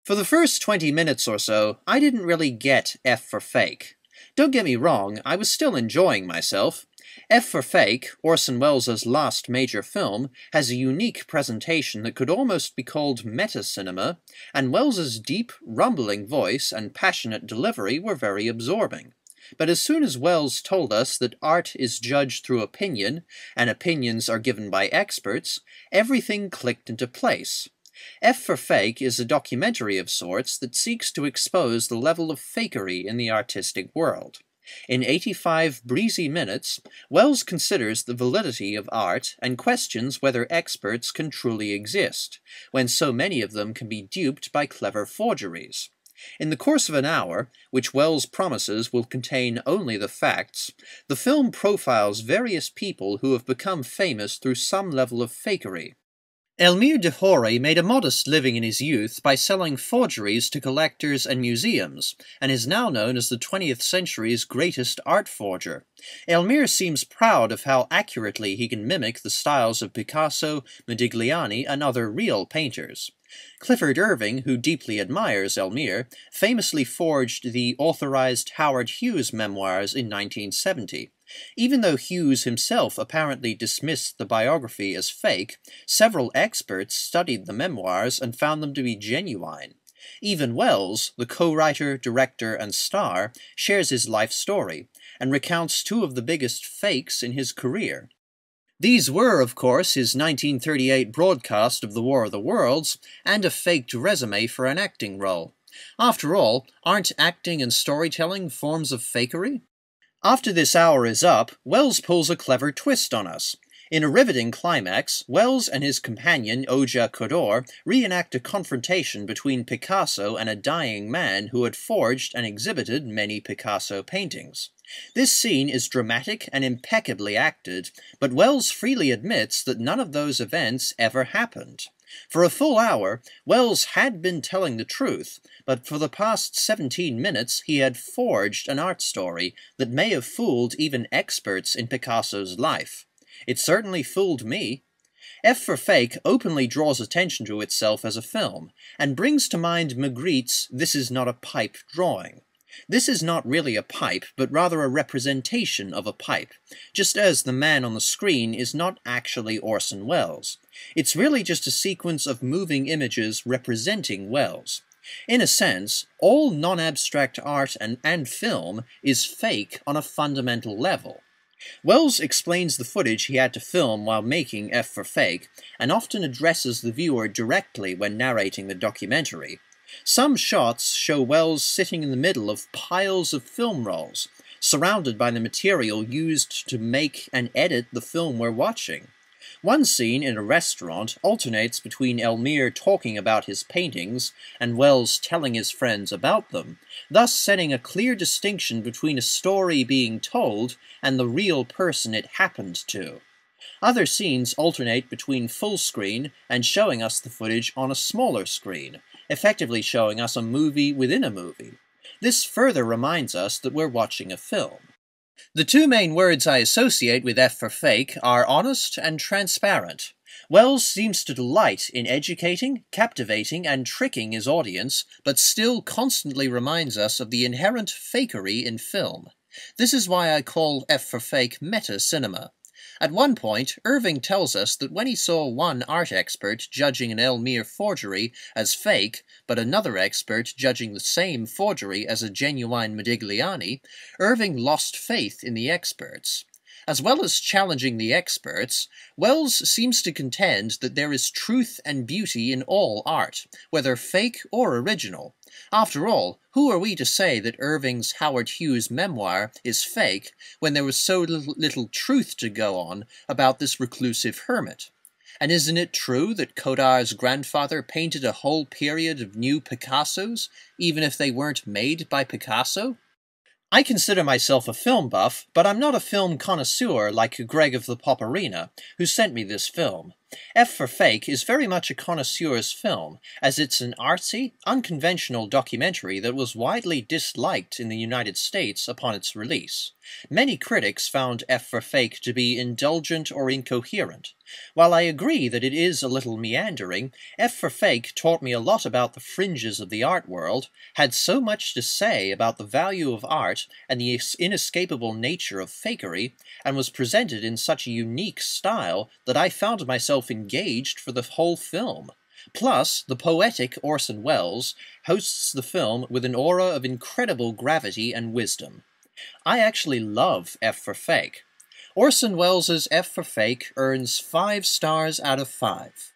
For the first 20 minutes or so, I didn't really get F for Fake. Don't get me wrong, I was still enjoying myself. F for Fake, Orson Welles' last major film, has a unique presentation that could almost be called meta-cinema, and Welles' deep, rumbling voice and passionate delivery were very absorbing. But as soon as Welles told us that art is judged through opinion, and opinions are given by experts, everything clicked into place. F for Fake is a documentary of sorts that seeks to expose the level of fakery in the artistic world. In 85 breezy minutes, Welles considers the validity of art and questions whether experts can truly exist, when so many of them can be duped by clever forgeries. In the course of an hour, which Welles promises will contain only the facts, the film profiles various people who have become famous through some level of fakery. Elmire de Faure made a modest living in his youth by selling forgeries to collectors and museums, and is now known as the 20th century's greatest art forger. Elmire seems proud of how accurately he can mimic the styles of Picasso, Modigliani, and other real painters. Clifford Irving, who deeply admires Elmire, famously forged the authorized Howard Hughes memoirs in 1970. Even though Hughes himself apparently dismissed the biography as fake, several experts studied the memoirs and found them to be genuine. Even Welles, the co-writer, director, and star, shares his life story, and recounts two of the biggest fakes in his career. These were, of course, his 1938 broadcast of the War of the Worlds, and a faked resume for an acting role. After all, aren't acting and storytelling forms of fakery? After this hour is up, Welles pulls a clever twist on us. In a riveting climax, Welles and his companion, Oja Kodor, reenact a confrontation between Picasso and a dying man who had forged and exhibited many Picasso paintings. This scene is dramatic and impeccably acted, but Welles freely admits that none of those events ever happened. For a full hour, Welles had been telling the truth, but for the past 17 minutes he had forged an art story that may have fooled even experts in Picasso's life. It certainly fooled me. F for Fake openly draws attention to itself as a film, and brings to mind Magritte's This Is Not a Pipe drawing. This is not really a pipe, but rather a representation of a pipe, just as the man on the screen is not actually Orson Welles. It's really just a sequence of moving images representing Welles. In a sense, all non-abstract art and film is fake on a fundamental level. Welles explains the footage he had to film while making F for Fake, and often addresses the viewer directly when narrating the documentary. Some shots show Welles sitting in the middle of piles of film rolls, surrounded by the material used to make and edit the film we're watching. One scene in a restaurant alternates between Elmire talking about his paintings and Welles telling his friends about them, thus setting a clear distinction between a story being told and the real person it happened to. Other scenes alternate between full screen and showing us the footage on a smaller screen, effectively showing us a movie within a movie. This further reminds us that we're watching a film. The two main words I associate with F for Fake are honest and transparent. Welles seems to delight in educating, captivating, and tricking his audience, but still constantly reminds us of the inherent fakery in film. This is why I call F for Fake meta-cinema. At one point, Irving tells us that when he saw one art expert judging an Elmire forgery as fake, but another expert judging the same forgery as a genuine Modigliani, Irving lost faith in the experts. As well as challenging the experts, Welles seems to contend that there is truth and beauty in all art, whether fake or original. After all, who are we to say that Irving's Howard Hughes memoir is fake when there was so little truth to go on about this reclusive hermit? And isn't it true that Kodor's grandfather painted a whole period of new Picassos, even if they weren't made by Picasso? I consider myself a film buff, but I'm not a film connoisseur like Greg of the Pop Arena, who sent me this film. F for Fake is very much a connoisseur's film, as it's an artsy, unconventional documentary that was widely disliked in the United States upon its release. Many critics found F for Fake to be indulgent or incoherent. While I agree that it is a little meandering, F for Fake taught me a lot about the fringes of the art world, had so much to say about the value of art and the inescapable nature of fakery, and was presented in such a unique style that I found myself engaged for the whole film. Plus, the poetic Orson Welles hosts the film with an aura of incredible gravity and wisdom. I actually love F for Fake. Orson Welles' F for Fake earns 5 stars out of 5.